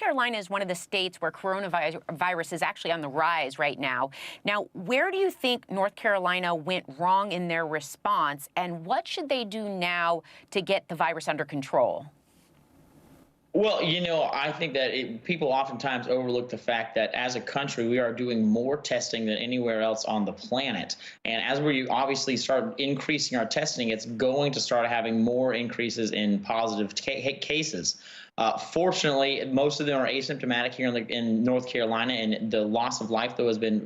Carolina is one of the states where coronavirus is actually on the rise right now. Now, where do you think North Carolina went wrong in their response, and what should they do now to get the virus under control? Well, I think that people oftentimes overlook the fact that as a country, we are doing more testing than anywhere else on the planet. And as we obviously start increasing our testing, it's going to start having more increases in positive cases. Fortunately, most of them are asymptomatic here in North Carolina, and the loss of life, though, has been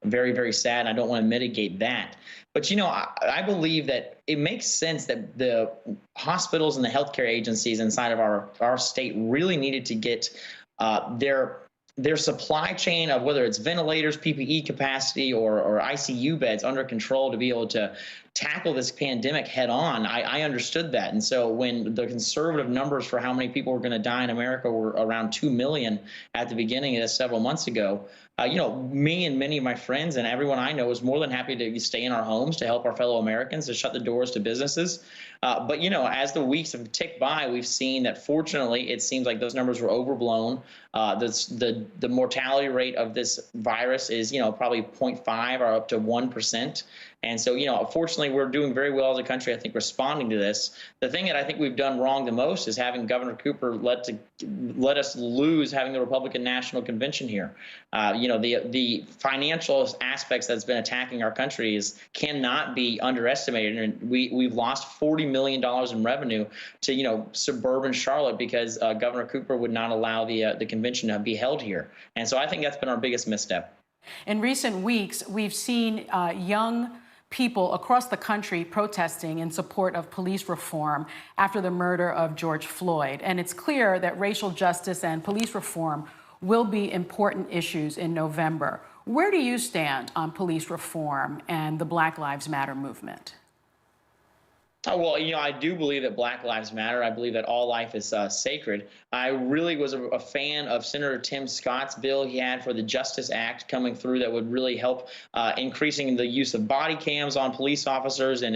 very, very sad. And I don't want to mitigate that. But, I believe that it makes sense that the hospitals and the healthcare agencies inside of our state really needed to get their supply chain of whether it's ventilators, PPE capacity, or ICU beds under control to be able to tackle this pandemic head on. I understood that. And so when the conservative numbers for how many people were going to die in America were around 2 million at the beginning of this several months ago, me and many of my friends and everyone I know was more than happy to stay in our homes to help our fellow Americans, to shut the doors to businesses. But, as the weeks have ticked by, we've seen that fortunately it seems like those numbers were overblown. The mortality rate of this virus is, probably 0.5 or up to 1%. And so, fortunately, we're doing very well as a country, I think, responding to this. The thing that I think we've done wrong the most is having Governor Cooper let us lose having the Republican National Convention here. The financial aspects that's been attacking our country cannot be underestimated. And we've lost $40 million in revenue to, suburban Charlotte because Governor Cooper would not allow the convention to be held here. And so I think that's been our biggest misstep. In recent weeks, we've seen young people across the country protesting in support of police reform after the murder of George Floyd. And it's clear that racial justice and police reform will be important issues in November. Where do you stand on police reform and the Black Lives Matter movement? Well, I do believe that Black Lives Matter. I believe that all life is sacred. I really was a fan of Senator Tim Scott's bill he had for the Justice Act coming through that would really help increasing the use of body cams on police officers. And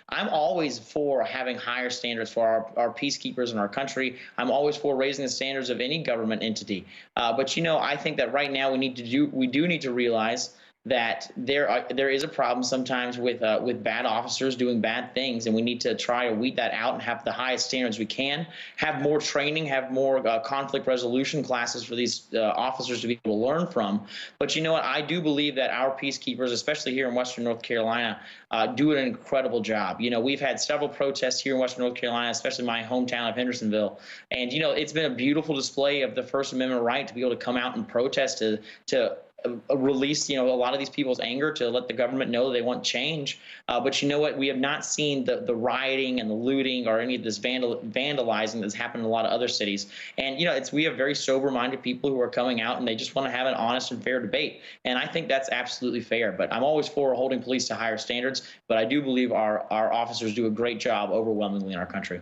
I'm always for having higher standards for our peacekeepers in our country. I'm always for raising the standards of any government entity. But, I think that right now we do need to realize that there is a problem sometimes with bad officers doing bad things, and we need to try to weed that out and have the highest standards we can, have more training, have more conflict resolution classes for these officers to be able to learn from. But you know what? I do believe that our peacekeepers, especially here in Western North Carolina, do an incredible job. We've had several protests here in Western North Carolina, especially my hometown of Hendersonville. And, it's been a beautiful display of the First Amendment right to be able to come out and protest to release, a lot of these people's anger, to let the government know they want change. But you know what? We have not seen the rioting and the looting or any of this vandalizing that's happened in a lot of other cities. And, we have very sober-minded people who are coming out and they just want to have an honest and fair debate. And I think that's absolutely fair. But I'm always for holding police to higher standards. But I do believe our officers do a great job overwhelmingly in our country.